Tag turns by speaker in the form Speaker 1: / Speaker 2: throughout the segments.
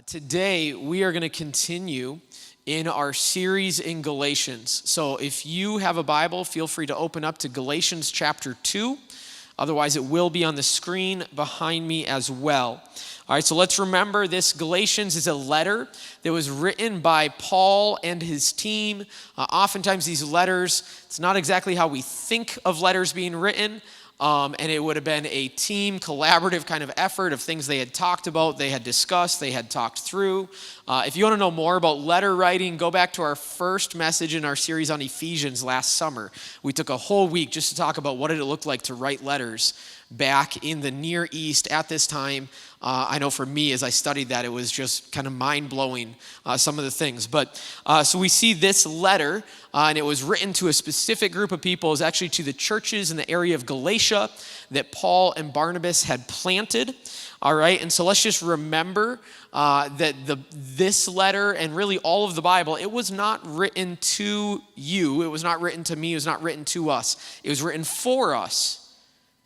Speaker 1: Today, we are going to continue in our series in Galatians. So if you have a Bible, feel free to open up to Galatians chapter 2. Otherwise, it will be on the screen behind me as well. All right, so let's remember this Galatians is a letter that was written by Paul and his team. Oftentimes these letters, it's not exactly how we think of letters being written. And it would have been a team collaborative kind of effort of things they had talked about, they had discussed, they had talked through. If you want to know more about letter writing, go back to our first message in our series on Ephesians last summer. We took a whole week just to talk about what did it look like to write letters back in the Near East at this time. I know for me, as I studied that, it was just kind of mind-blowing, some of the things. But so we see this letter, and it was written to a specific group of people. It was actually to the churches in the area of Galatia that Paul and Barnabas had planted. All right, and so let's just remember that this letter and really all of the Bible, it was not written to you. It was not written to me. It was not written to us. It was written for us.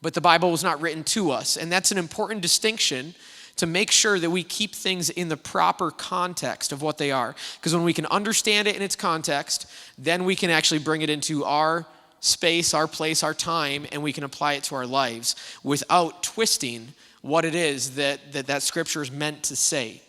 Speaker 1: But the Bible was not written to us. And that's an important distinction to make sure that we keep things in the proper context of what they are. Because when we can understand it in its context, then we can actually bring it into our space, our place, our time, and we can apply it to our lives without twisting what it is that scripture is meant to say.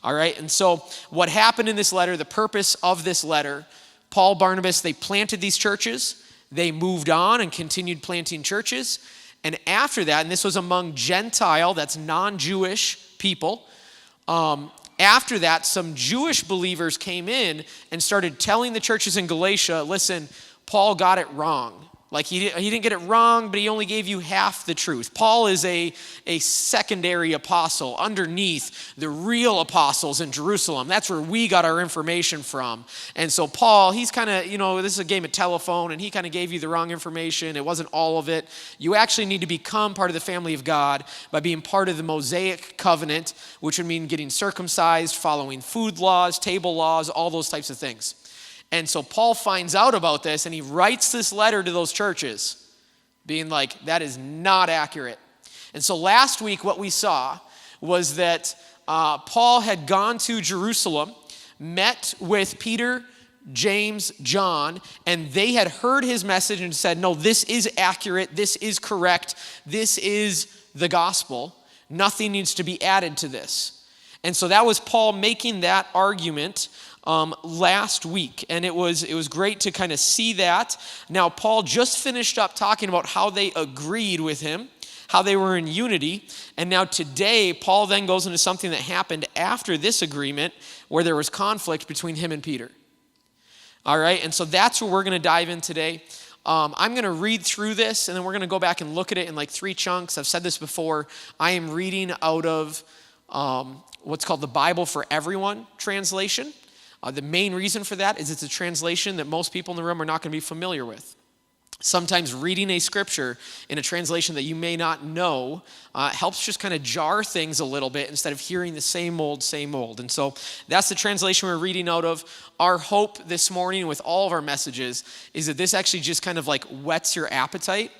Speaker 1: All right, and so what happened in this letter, the purpose of this letter, Paul, Barnabas, they planted these churches. They moved on and continued planting churches. And after that, and this was among Gentile, that's non-Jewish people, after that, some Jewish believers came in and started telling the churches in Galatia, listen, Paul got it wrong. Like he didn't get it wrong, but he only gave you half the truth. Paul is a secondary apostle underneath the real apostles in Jerusalem. That's where we got our information from. And so Paul, he's kind of, this is a game of telephone, and he kind of gave you the wrong information. It wasn't all of it. You actually need to become part of the family of God by being part of the Mosaic covenant, which would mean getting circumcised, following food laws, table laws, all those types of things. And so Paul finds out about this, and he writes this letter to those churches, being like, that is not accurate. And so last week what we saw was that Paul had gone to Jerusalem, met with Peter, James, John, and they had heard his message and said, no, this is accurate, this is correct, this is the gospel. Nothing needs to be added to this. And so that was Paul making that argument last week, and it was great to kind of see that. Now, Paul just finished up talking about how they agreed with him, how they were in unity, and now today, Paul then goes into something that happened after this agreement where there was conflict between him and Peter. All right, and so that's where we're going to dive in today. I'm going to read through this, and then we're going to go back and look at it in like 3 chunks. I've said this before. I am reading out of what's called the Bible for Everyone translation. The main reason for that is it's a translation that most people in the room are not going to be familiar with. Sometimes reading a scripture in a translation that you may not know helps just kind of jar things a little bit instead of hearing the same old. And so that's the translation we're reading out of. Our hope this morning with all of our messages is that this actually just kind of like whets your appetite.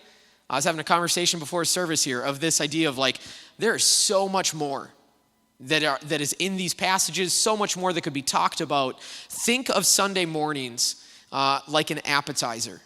Speaker 1: I was having a conversation before service here of this idea of like, there is so much more that is in these passages, so much more that could be talked about. Think of Sunday mornings like an appetizer.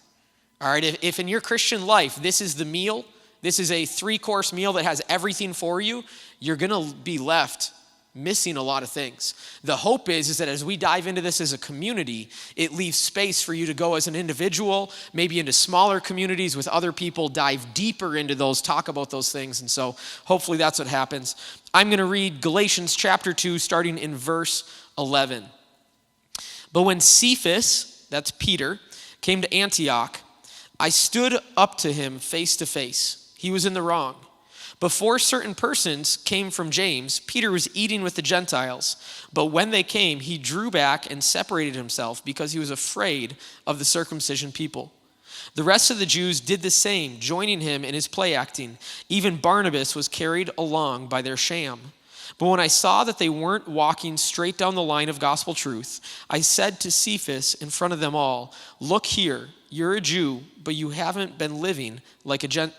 Speaker 1: All right, if in your Christian life, this is the meal, this is a 3-course meal that has everything for you, you're going to be left missing a lot of things. The hope is that as we dive into this as a community, it leaves space for you to go as an individual, maybe into smaller communities with other people, dive deeper into those, talk about those things. And so hopefully that's what happens. I'm going to read Galatians chapter 2, starting in verse 11. But when Cephas, that's Peter, came to Antioch, I stood up to him face to face. He was in the wrong. Before certain persons came from James, Peter was eating with the Gentiles. But when they came, he drew back and separated himself because he was afraid of the circumcision people. The rest of the Jews did the same, joining him in his play acting. Even Barnabas was carried along by their sham. But when I saw that they weren't walking straight down the line of gospel truth, I said to Cephas in front of them all, look here, you're a Jew, but you've been living like a Gentile.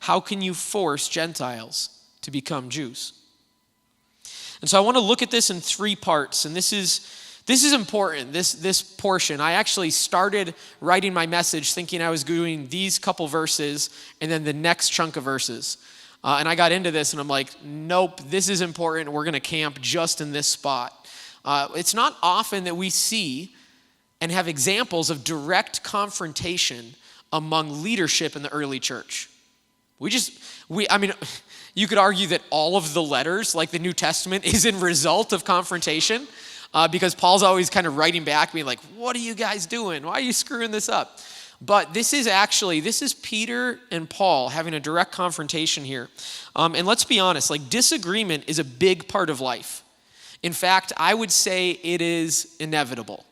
Speaker 1: How can you force Gentiles to become Jews? And so I want to look at this in 3 parts, and this is important, this portion. I actually started writing my message thinking I was doing these couple verses and then the next chunk of verses. And I got into this and I'm like, nope, this is important. We're going to camp just in this spot. It's not often that we see and have examples of direct confrontation among leadership in the early church. You could argue that all of the letters, like the New Testament, is in result of confrontation. Because Paul's always kind of writing back, being like, what are you guys doing? Why are you screwing this up? But this is Peter and Paul having a direct confrontation here. And let's be honest, like disagreement is a big part of life. In fact, I would say it is inevitable.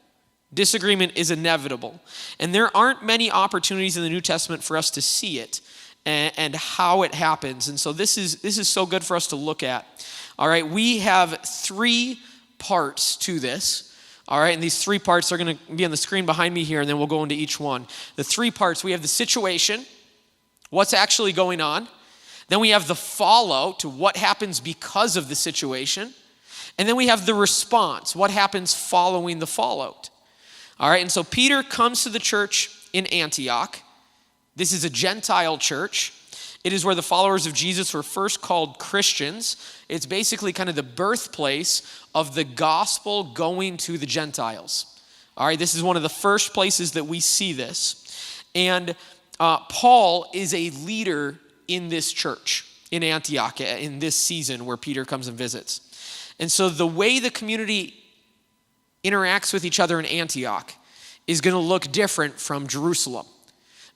Speaker 1: Disagreement is inevitable. And there aren't many opportunities in the New Testament for us to see it and how it happens. And so this is so good for us to look at. All right, we have 3 parts to this. All right, and these 3 parts are going to be on the screen behind me here, and then we'll go into each one. The 3 parts, we have the situation, what's actually going on. Then we have the fallout to what happens because of the situation. And then we have the response, what happens following the fallout. All right, and so Peter comes to the church in Antioch. This is a Gentile church. It is where the followers of Jesus were first called Christians. It's basically kind of the birthplace of the gospel going to the Gentiles. All right, this is one of the first places that we see this. And Paul is a leader in this church in Antioch in this season where Peter comes and visits. And so the way the community interacts with each other in Antioch is going to look different from Jerusalem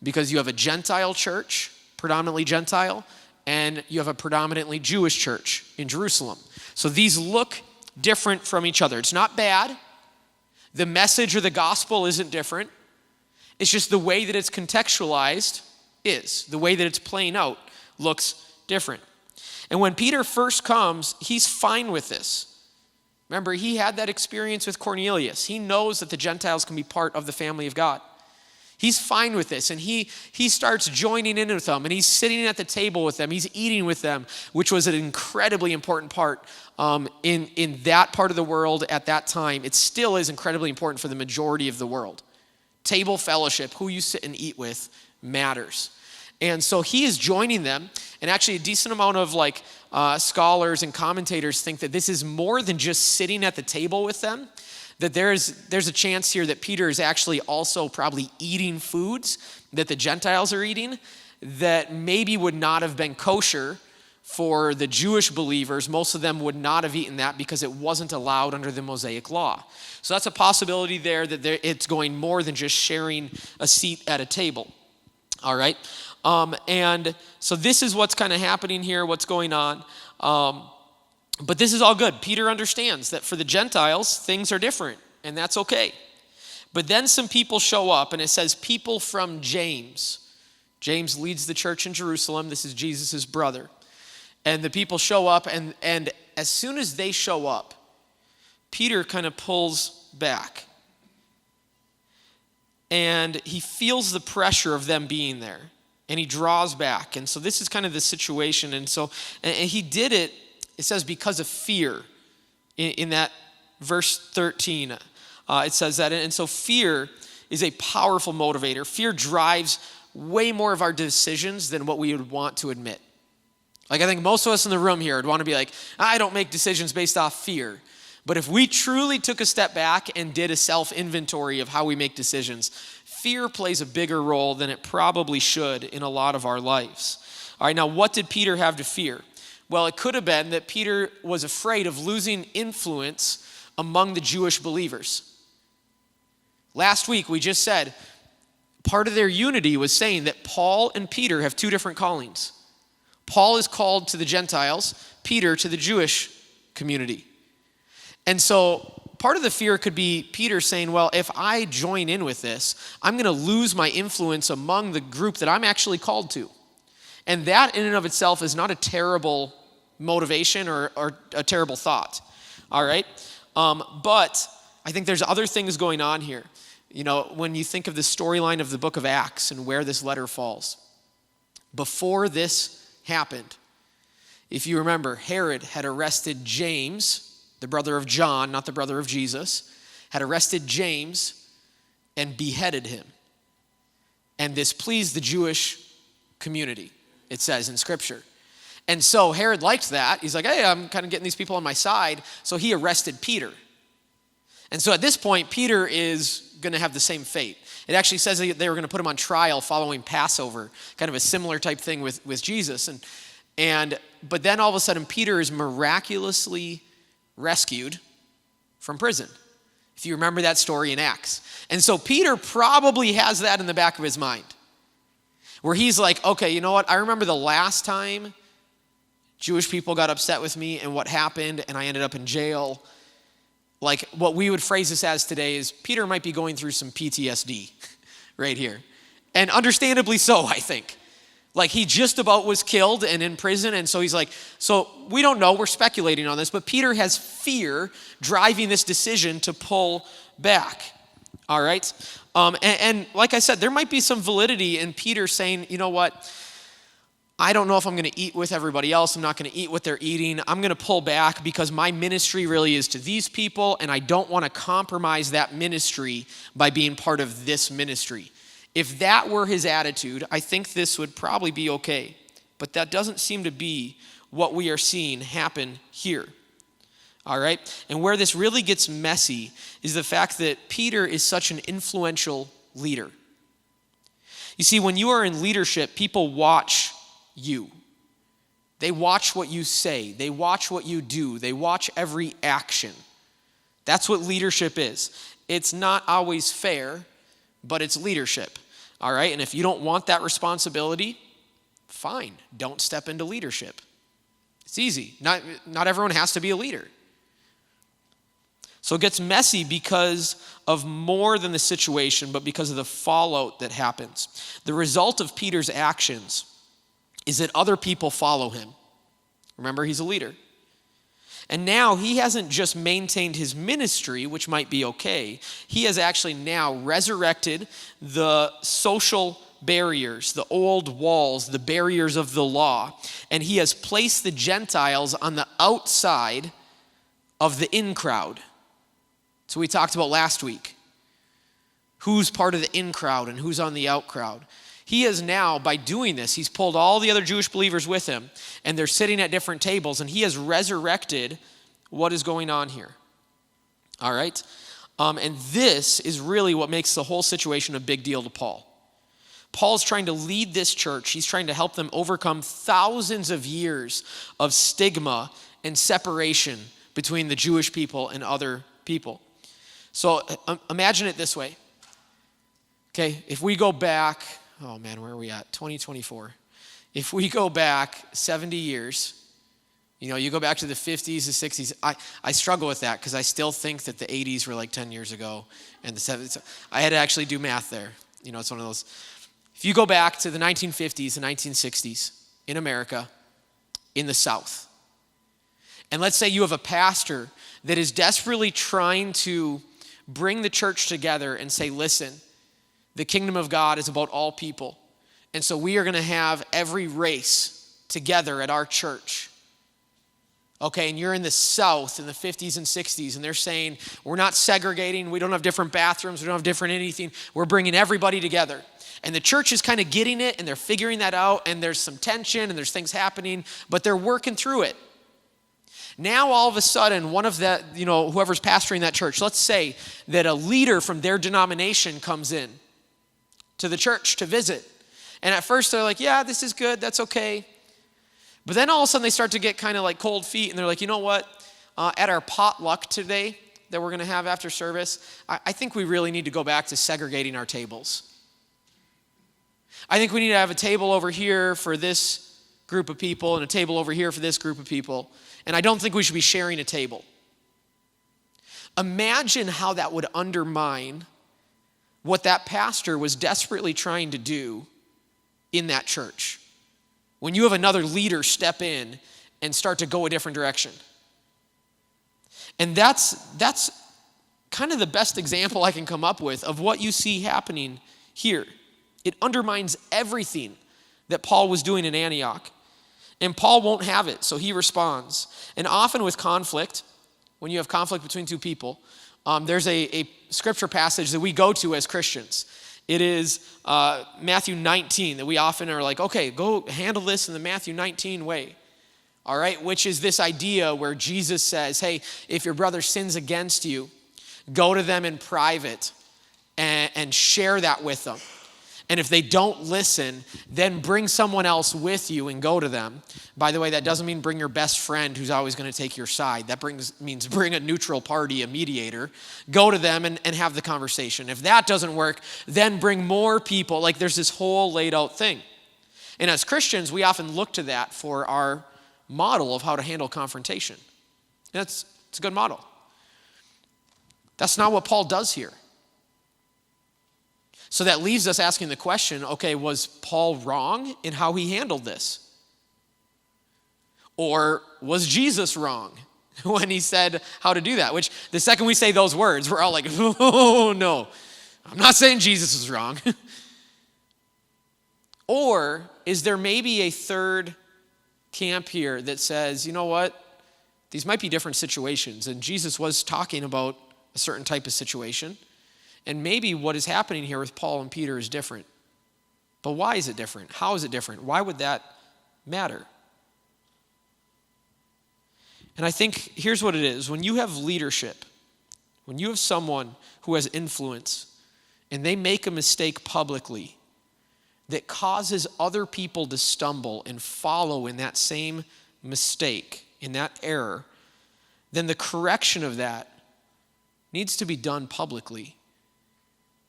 Speaker 1: because you have a Gentile church, predominantly Gentile, and you have a predominantly Jewish church in Jerusalem. So these look different from each other. It's not bad. The message or the gospel isn't different. It's just the way that it's contextualized is. The way that it's playing out looks different. And when Peter first comes, he's fine with this. Remember, he had that experience with Cornelius. He knows that the Gentiles can be part of the family of God. He's fine with this, and he starts joining in with them, and he's sitting at the table with them. He's eating with them, which was an incredibly important part in that part of the world at that time. It still is incredibly important for the majority of the world. Table fellowship, who you sit and eat with, matters. And so he is joining them, and actually a decent amount of scholars and commentators think that this is more than just sitting at the table with them, that there's a chance here that Peter is actually also probably eating foods that the Gentiles are eating that maybe would not have been kosher for the Jewish believers. Most of them would not have eaten that because it wasn't allowed under the Mosaic law. So that's a possibility there that it's going more than just sharing a seat at a table. All right? And so this is what's kind of happening here, what's going on. But this is all good. Peter understands that for the Gentiles, things are different, and that's okay. But then some people show up, and it says people from James. James leads the church in Jerusalem. This is Jesus' brother. And the people show up, and as soon as they show up, Peter kind of pulls back. And he feels the pressure of them being there, and he draws back. And so this is kind of the situation. And he did it, it says, because of fear. In that verse 13, it says that. And so fear is a powerful motivator. Fear drives way more of our decisions than what we would want to admit. I think most of us in the room here would want to be like, I don't make decisions based off fear. But if we truly took a step back and did a self-inventory of how we make decisions, fear plays a bigger role than it probably should in a lot of our lives. All right, now what did Peter have to fear? Well, it could have been that Peter was afraid of losing influence among the Jewish believers. Last week, we just said part of their unity was saying that Paul and Peter have 2 different callings. Paul is called to the Gentiles, Peter to the Jewish community. And so part of the fear could be Peter saying, well, if I join in with this, I'm going to lose my influence among the group that I'm actually called to. And that in and of itself is not a terrible motivation or a terrible thought, all right? But I think there's other things going on here. You know, when you think of the storyline of the book of Acts and where this letter falls, before this happened, If you remember, Herod had arrested James, the brother of John, not the brother of Jesus, had arrested James and beheaded him. And this pleased the Jewish community, it says in Scripture. And so Herod liked that. He's like, hey, I'm kind of getting these people on my side. So he arrested Peter. And so at this point, Peter is going to have the same fate. It actually says they were going to put him on trial following Passover, kind of a similar type thing with Jesus. But then all of a sudden, Peter is miraculously rescued from prison. If you remember that story in Acts. And so Peter probably has that in the back of his mind, where he's like, okay, you know what? I remember the last time Jewish people got upset with me and what happened, and I ended up in jail. Like what we would phrase this as today is Peter might be going through some PTSD right here. And understandably so, I think. Like he just about was killed and in prison, and so he's like, so we don't know, we're speculating on this, but Peter has fear driving this decision to pull back, all right? And like I said, there might be some validity in Peter saying, you know what, I don't know if I'm going to eat with everybody else, I'm not going to eat what they're eating, I'm going to pull back because my ministry really is to these people, and I don't want to compromise that ministry by being part of this ministry. If that were his attitude, I think this would probably be okay. But that doesn't seem to be what we are seeing happen here. All right? And where this really gets messy is the fact that Peter is such an influential leader. You see, when you are in leadership, people watch you. They watch what you say. They watch what you do. They watch every action. That's what leadership is. It's not always fair, but it's leadership. All right, and if you don't want that responsibility, fine, don't step into leadership. It's easy. Not everyone has to be a leader. So it gets messy because of more than the situation, but because of the fallout that happens. The result of Peter's actions is that other people follow him. Remember, he's a leader. And now he hasn't just maintained his ministry, which might be okay. He has actually now resurrected the social barriers, the old walls, the barriers of the law. And he has placed the Gentiles on the outside of the in crowd. So we talked about last week. Who's part of the in crowd and who's on the out crowd. He is now, by doing this, he's pulled all the other Jewish believers with him, and they're sitting at different tables, and he has resurrected what is going on here. All right? And this is really what makes the whole situation a big deal to Paul. Paul's trying to lead this church. He's trying to help them overcome thousands of years of stigma and separation between the Jewish people and other people. So imagine it this way. Okay, if we go back... Oh man, where are we at? 2024. If we go back 70 years, you go back to the 50s, the 60s. I struggle with that because I still think that the 80s were like 10 years ago and the 70s. I had to actually do math there. It's one of those. If you go back to the 1950s and 1960s in America, in the South, and let's say you have a pastor that is desperately trying to bring the church together and say, listen, the kingdom of God is about all people. And so we are going to have every race together at our church. Okay, and you're in the South in the 50s and 60s, and they're saying, we're not segregating, we don't have different bathrooms, we don't have different anything, we're bringing everybody together. And the church is kind of getting it, and they're figuring that out, and there's some tension, and there's things happening, but they're working through it. Now, all of a sudden, one of the, whoever's pastoring that church, let's say that a leader from their denomination comes in to the church to visit. And at first they're like, yeah, this is good, that's okay. But then all of a sudden they start to get kind of like cold feet and they're like, you know what? At our potluck today that we're going to have after service, I think we really need to go back to segregating our tables. I think we need to have a table over here for this group of people and a table over here for this group of people. And I don't think we should be sharing a table. Imagine how that would undermine what that pastor was desperately trying to do in that church. When you have another leader step in and start to go a different direction. And that's kind of the best example I can come up with of what you see happening here. It undermines everything that Paul was doing in Antioch. And Paul won't have it, so he responds. And often with conflict, when you have conflict between two people, there's a scripture passage that we go to as Christians. It is Matthew 19 that we often are like, okay, go handle this in the Matthew 19 way. All right, which is this idea where Jesus says, hey, if your brother sins against you, go to them in private and share that with them. And if they don't listen, then bring someone else with you and go to them. By the way, that doesn't mean bring your best friend who's always going to take your side. That means bring a neutral party, a mediator. Go to them and have the conversation. If that doesn't work, then bring more people. Like there's this whole laid out thing. And as Christians, we often look to that for our model of how to handle confrontation. And it's a good model. That's not what Paul does here. So that leaves us asking the question, okay, was Paul wrong in how he handled this? Or was Jesus wrong when he said how to do that? Which the second we say those words, we're all like, oh no, I'm not saying Jesus is wrong. Or is there maybe a third camp here that says, you know what, these might be different situations, and Jesus was talking about a certain type of situation. And maybe what is happening here with Paul and Peter is different. But why is it different? How is it different? Why would that matter? And I think here's what it is. When you have leadership, when you have someone who has influence, and they make a mistake publicly that causes other people to stumble and follow in that same mistake, in that error, then the correction of that needs to be done publicly.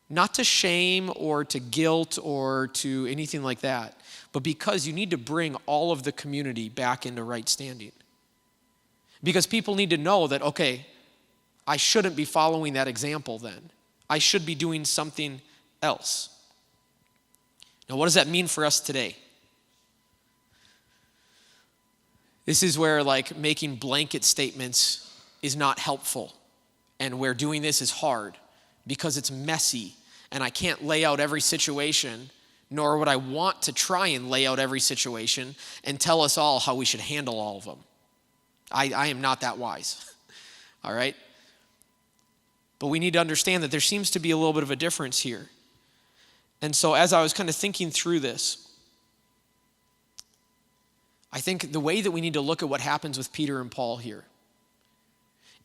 Speaker 1: Not to shame or to guilt or to anything like that, but because you need to bring all of the community back into right standing. Because people need to know that, okay, I shouldn't be following that example then. I should be doing something else. Now, what does that mean for us today? This is where making blanket statements is not helpful, and where doing this is hard. Because it's messy, and I can't lay out every situation, nor would I want to try and lay out every situation and tell us all how we should handle all of them. I am not that wise, all right? But we need to understand that there seems to be a little bit of a difference here. And so as I was kind of thinking through this, I think the way that we need to look at what happens with Peter and Paul here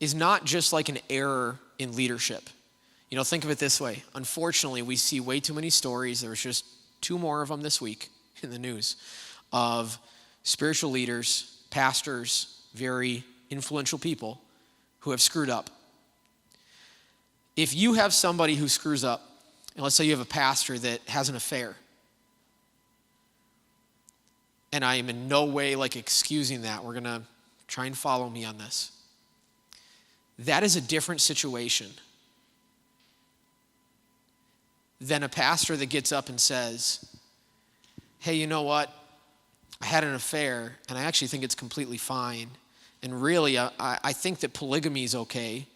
Speaker 1: is not just like an error in leadership. You know, think of it this way. Unfortunately, we see way too many stories. There was just 2 more of them this week in the news of spiritual leaders, pastors, very influential people who have screwed up. If you have somebody who screws up, and let's say you have a pastor that has an affair, and I am in no way excusing that. We're going to try and follow me on this. That is a different situation than a pastor that gets up and says, hey, you know what? I had an affair, and I actually think it's completely fine. And really, I think that polygamy is okay,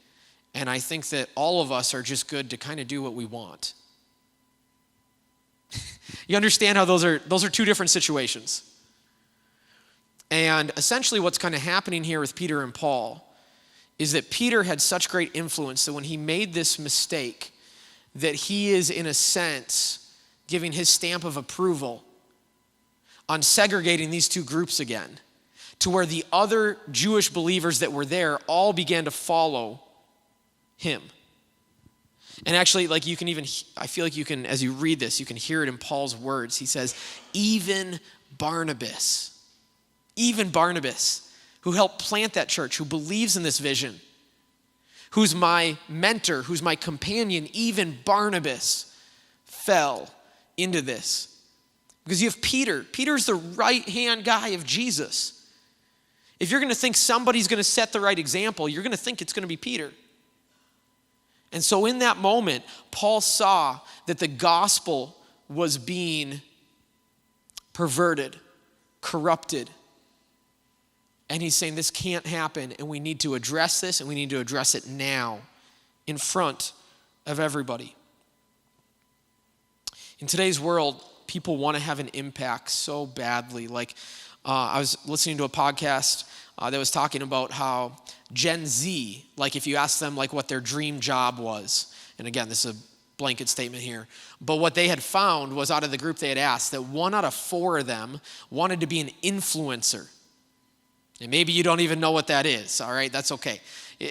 Speaker 1: and I think that all of us are just good to kind of do what we want. You understand how those are 2 different situations. And essentially what's kind of happening here with Peter and Paul is that Peter had such great influence that when he made this mistake, that he is, in a sense, giving his stamp of approval on segregating these 2 groups again, to where the other Jewish believers that were there all began to follow him. And actually, you can even, I feel like you can, as you read this, you can hear it in Paul's words. He says, even Barnabas, who helped plant that church, who believes in this vision, who's my mentor, who's my companion, even Barnabas fell into this. Because you have Peter. Peter's the right-hand guy of Jesus. If you're going to think somebody's going to set the right example, you're going to think it's going to be Peter. And so in that moment, Paul saw that the gospel was being perverted, corrupted. And he's saying this can't happen, and we need to address this, and we need to address it now in front of everybody. In today's world, people want to have an impact so badly. I was listening to a podcast that was talking about how Gen Z, like if you ask them like what their dream job was, and again, this is a blanket statement here, but what they had found was out of the group they had asked that 1 out of 4 of them wanted to be an influencer. And maybe you don't even know what that is, all right? That's okay.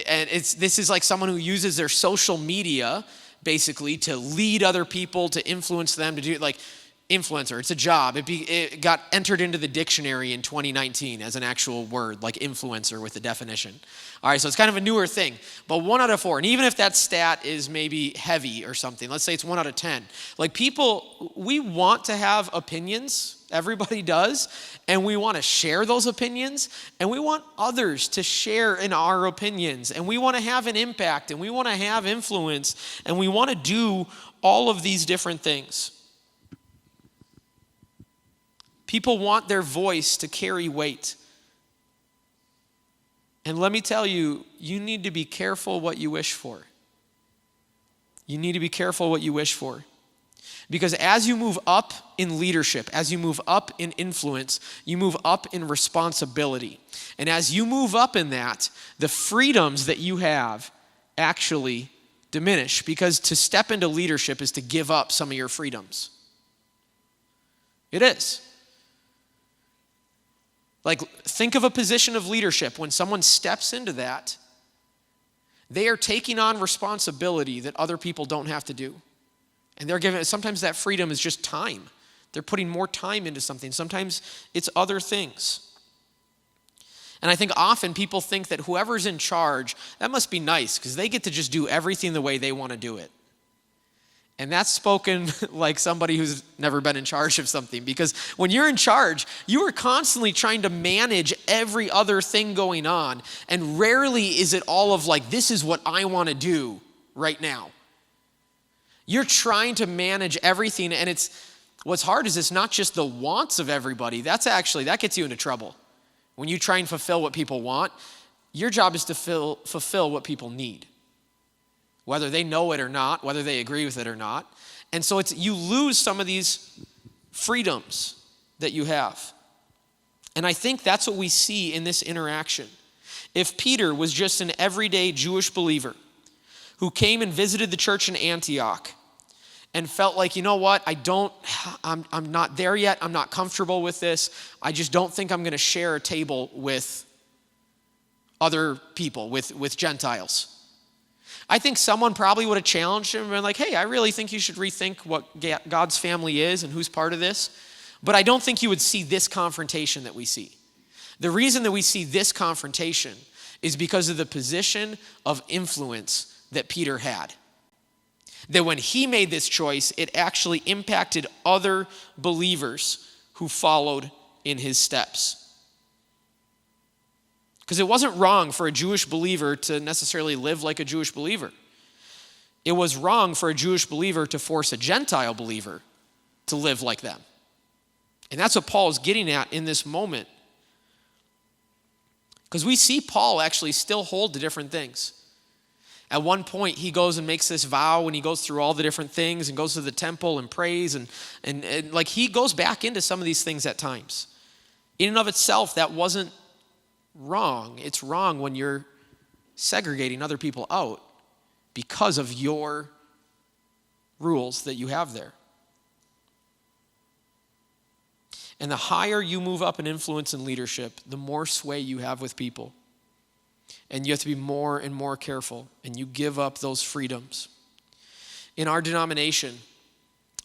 Speaker 1: And this is like someone who uses their social media basically to lead other people, to influence them, to do like influencer. It's a job. It got entered into the dictionary in 2019 as an actual word, like influencer with the definition. All right, so it's kind of a newer thing. But 1 out of 4, and even if that stat is maybe heavy or something, let's say it's 1 out of 10. Like people, we want to have opinions. Everybody does. And we want to share those opinions. And we want others to share in our opinions. And we want to have an impact. And we want to have influence. And we want to do all of these different things. People want their voice to carry weight. And let me tell you, you need to be careful what you wish for. You need to be careful what you wish for. Because as you move up in leadership, as you move up in influence, you move up in responsibility. And as you move up in that, the freedoms that you have actually diminish. Because to step into leadership is to give up some of your freedoms. It is. Like, think of a position of leadership. When someone steps into that, they are taking on responsibility that other people don't have to do. And they're given, sometimes that freedom is just time. They're putting more time into something. Sometimes it's other things. And I think often people think that whoever's in charge, that must be nice because they get to just do everything the way they want to do it. And that's spoken like somebody who's never been in charge of something. Because when you're in charge, you are constantly trying to manage every other thing going on. And rarely is it all of like, this is what I want to do right now. You're trying to manage everything. And what's hard is it's not just the wants of everybody. That gets you into trouble. When you try and fulfill what people want, your job is to fulfill what people need. Whether they know it or not, whether they agree with it or not. And so you lose some of these freedoms that you have. And I think that's what we see in this interaction. If Peter was just an everyday Jewish believer who came and visited the church in Antioch and felt like, you know what, I'm not there yet, I'm not comfortable with this, I just don't think I'm going to share a table with other people, with Gentiles. I think someone probably would have challenged him and been like, hey, I really think you should rethink what God's family is and who's part of this. But I don't think you would see this confrontation that we see. The reason that we see this confrontation is because of the position of influence that Peter had. That when he made this choice, it actually impacted other believers who followed in his steps. Because it wasn't wrong for a Jewish believer to necessarily live like a Jewish believer. It was wrong for a Jewish believer to force a Gentile believer to live like them. And that's what Paul is getting at in this moment. Because we see Paul actually still hold to different things. At one point, he goes and makes this vow, and he goes through all the different things and goes to the temple and prays. And like he goes back into some of these things at times. In and of itself, that wasn't wrong. It's wrong when you're segregating other people out because of your rules that you have there. And the higher you move up in influence and leadership, the more sway you have with people. And you have to be more and more careful, and you give up those freedoms. In our denomination,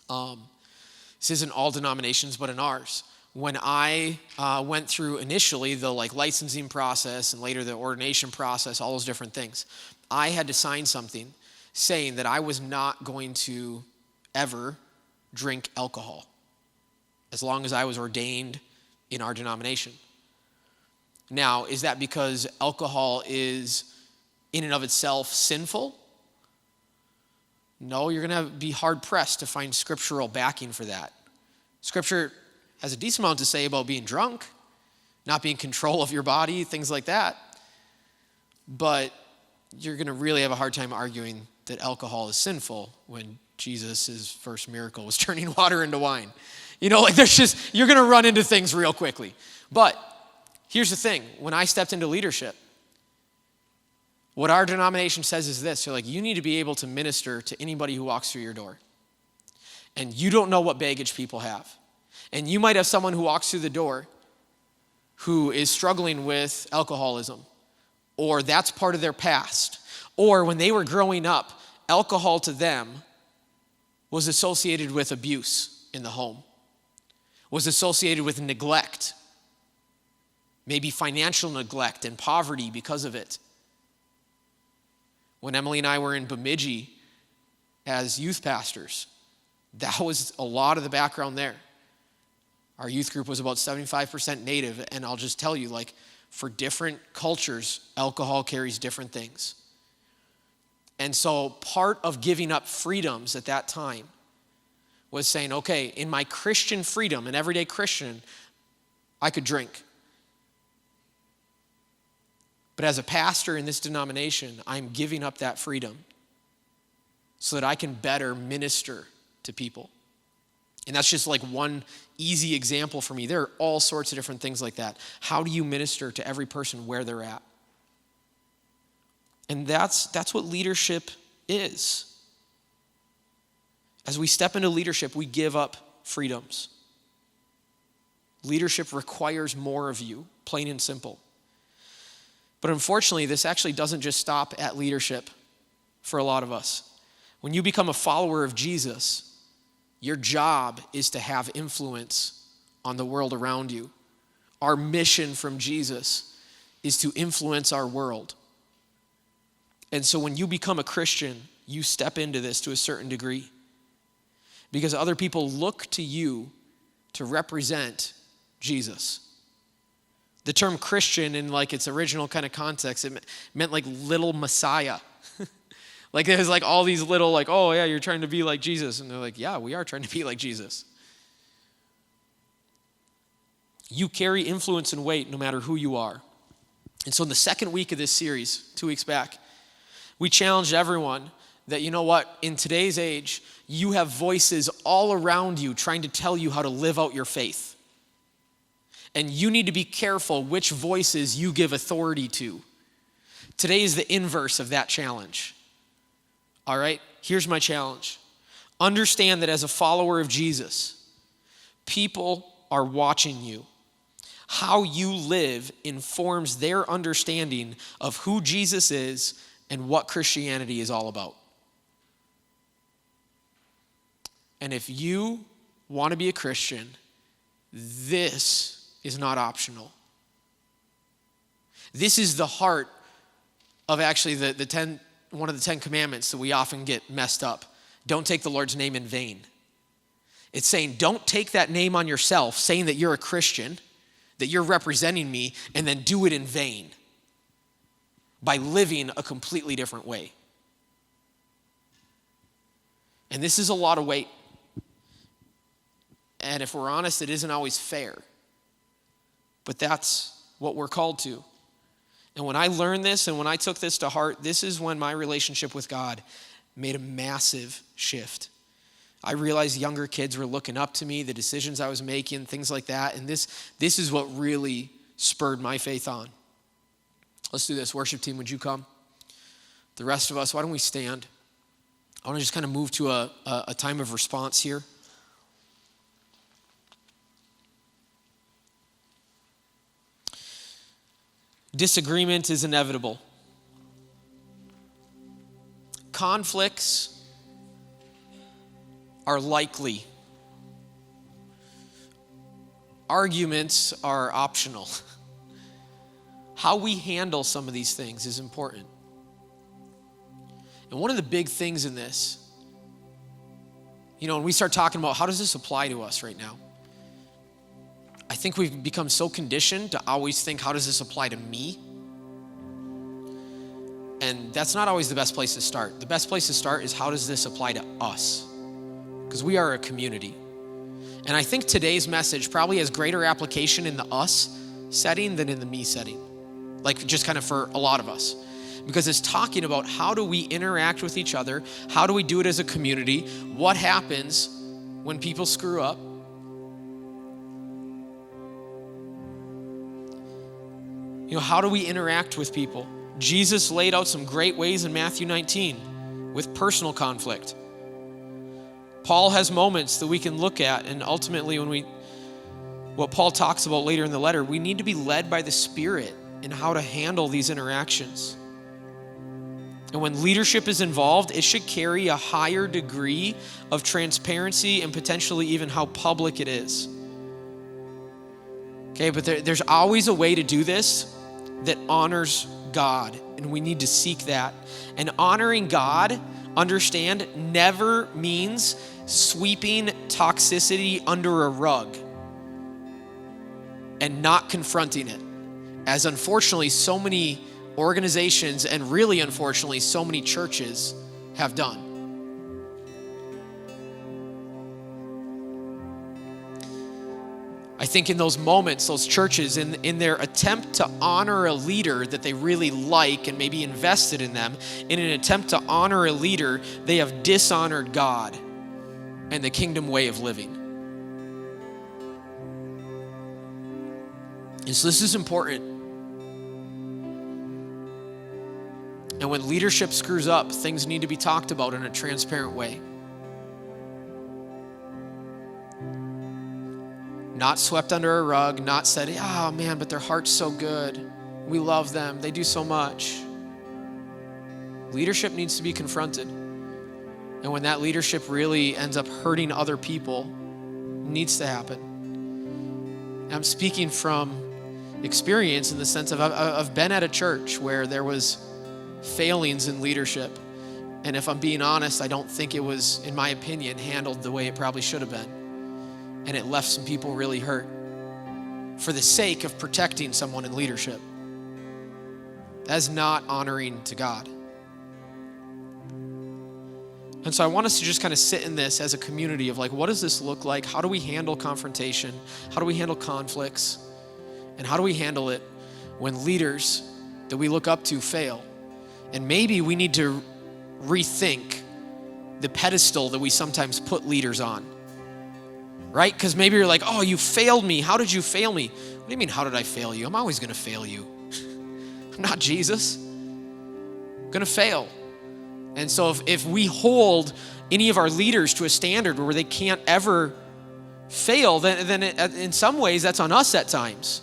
Speaker 1: this isn't all denominations, but in ours, when I went through initially the licensing process and later the ordination process, all those different things, I had to sign something saying that I was not going to ever drink alcohol as long as I was ordained in our denomination. Now, is that because alcohol is in and of itself sinful? No, you're going to be hard-pressed to find scriptural backing for that. Scripture has a decent amount to say about being drunk, not being in control of your body, things like that. But you're going to really have a hard time arguing that alcohol is sinful when Jesus' first miracle was turning water into wine. Like you're going to run into things real quickly. But here's the thing. When I stepped into leadership, what our denomination says is this. They're like, you need to be able to minister to anybody who walks through your door. And you don't know what baggage people have. And you might have someone who walks through the door who is struggling with alcoholism, or that's part of their past. Or when they were growing up, alcohol to them was associated with abuse in the home, was associated with neglect, maybe financial neglect and poverty because of it. When Emily and I were in Bemidji as youth pastors, that was a lot of the background there. Our youth group was about 75% Native, and I'll just tell you, for different cultures, alcohol carries different things. And so part of giving up freedoms at that time was saying, okay, in my Christian freedom, an everyday Christian, I could drink. But as a pastor in this denomination, I'm giving up that freedom so that I can better minister to people. And that's just one easy example for me. There are all sorts of different things like that. How do you minister to every person where they're at? And that's what leadership is. As we step into leadership, we give up freedoms. Leadership requires more of you, plain and simple. But unfortunately, this actually doesn't just stop at leadership for a lot of us. When you become a follower of Jesus, your job is to have influence on the world around you. Our mission from Jesus is to influence our world. And so when you become a Christian, you step into this to a certain degree because other people look to you to represent Jesus. The term Christian in its original kind of context, it meant little Messiah. There's all these little oh yeah, you're trying to be like Jesus. And they're like, yeah, we are trying to be like Jesus. You carry influence and weight no matter who you are. And so in the second week of this series, 2 weeks back, we challenged everyone that, in today's age, you have voices all around you trying to tell you how to live out your faith. And you need to be careful which voices you give authority to. Today is the inverse of that challenge. All right, here's my challenge. Understand that as a follower of Jesus, people are watching you. How you live informs their understanding of who Jesus is and what Christianity is all about. And if you want to be a Christian, this is not optional. This is the heart of actually one of the 10 commandments that we often get messed up. Don't take the Lord's name in vain. It's saying don't take that name on yourself, saying that you're a Christian, that you're representing me, and then do it in vain by living a completely different way. And this is a lot of weight. And if we're honest, it isn't always fair. But that's what we're called to. And when I learned this and when I took this to heart, this is when my relationship with God made a massive shift. I realized younger kids were looking up to me, the decisions I was making, things like that. And this is what really spurred my faith on. Let's do this. Worship team, would you come? The rest of us, why don't we stand? I want to just kind of move to a time of response here. Disagreement is inevitable. Conflicts are likely. Arguments are optional. How we handle some of these things is important. And one of the big things in this, when we start talking about how does this apply to us right now, I think we've become so conditioned to always think, how does this apply to me? And that's not always the best place to start. The best place to start is, how does this apply to us? Because we are a community. And I think today's message probably has greater application in the us setting than in the me setting. Just kind of for a lot of us. Because it's talking about how do we interact with each other? How do we do it as a community? What happens when people screw up? How do we interact with people? Jesus laid out some great ways in Matthew 19 with personal conflict. Paul has moments that we can look at, and ultimately what Paul talks about later in the letter, we need to be led by the Spirit in how to handle these interactions. And when leadership is involved, it should carry a higher degree of transparency and potentially even how public it is. Okay, but there's always a way to do this that honors God, and we need to seek that. And honoring God, understand, never means sweeping toxicity under a rug and not confronting it, as unfortunately so many organizations and really unfortunately so many churches have done. I think in those moments, those churches, in their attempt to honor a leader that they really like and maybe invested in them, in an attempt to honor a leader, they have dishonored God and the kingdom way of living. And so this is important. And when leadership screws up, things need to be talked about in a transparent way. Not swept under a rug, not said, oh man, but their heart's so good. We love them. They do so much. Leadership needs to be confronted. And when that leadership really ends up hurting other people, it needs to happen. And I'm speaking from experience in the sense of I've been at a church where there was failings in leadership. And if I'm being honest, I don't think it was, in my opinion, handled the way it probably should have been. And it left some people really hurt for the sake of protecting someone in leadership. That is not honoring to God. And so I want us to just kind of sit in this as a community of what does this look like? How do we handle confrontation? How do we handle conflicts? And how do we handle it when leaders that we look up to fail? And maybe we need to rethink the pedestal that we sometimes put leaders on. Right? Because maybe you're like, oh, you failed me. How did you fail me? What do you mean, how did I fail you? I'm always going to fail you. I'm not Jesus. I'm going to fail. And so if we hold any of our leaders to a standard where they can't ever fail, then in some ways that's on us at times.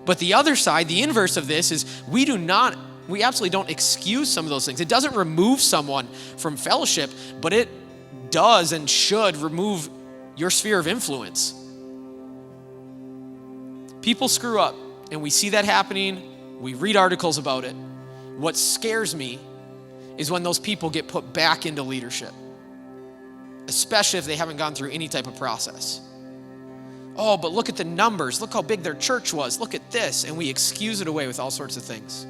Speaker 1: But the other side, the inverse of this is we absolutely don't excuse some of those things. It doesn't remove someone from fellowship, but it does and should remove your sphere of influence. People screw up, and we see that happening. We read articles about it. What scares me is when those people get put back into leadership, especially if they haven't gone through any type of process. Oh, but look at the numbers. Look how big their church was. Look at this. And we excuse it away with all sorts of things.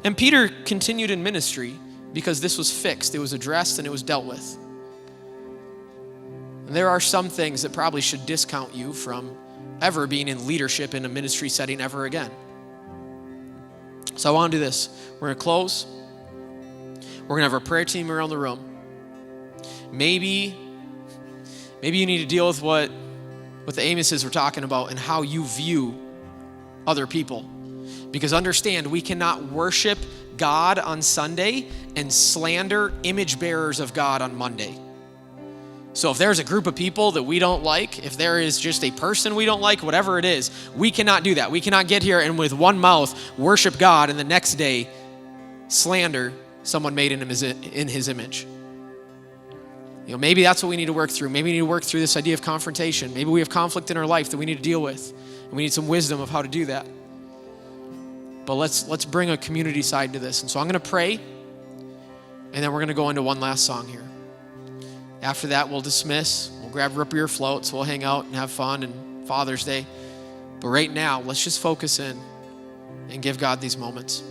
Speaker 1: And Peter continued in ministry because this was fixed. It was addressed and it was dealt with. And there are some things that probably should discount you from ever being in leadership in a ministry setting ever again. So I want to do this. We're going to close. We're going to have our prayer team around the room. Maybe you need to deal with what the Amoses were talking about and how you view other people. Because understand, we cannot worship God on Sunday and slander image bearers of God on Monday. So if there's a group of people that we don't like, if there is just a person we don't like, whatever it is, we cannot do that. We cannot get here and with one mouth worship God and the next day slander someone made in his image. Maybe that's what we need to work through. Maybe we need to work through this idea of confrontation. Maybe we have conflict in our life that we need to deal with, and we need some wisdom of how to do that. But let's bring a community side to this. And so I'm going to pray, and then we're going to go into one last song here. After that, we'll dismiss. We'll grab root beer floats. We'll hang out and have fun and Father's Day. But right now, let's just focus in and give God these moments.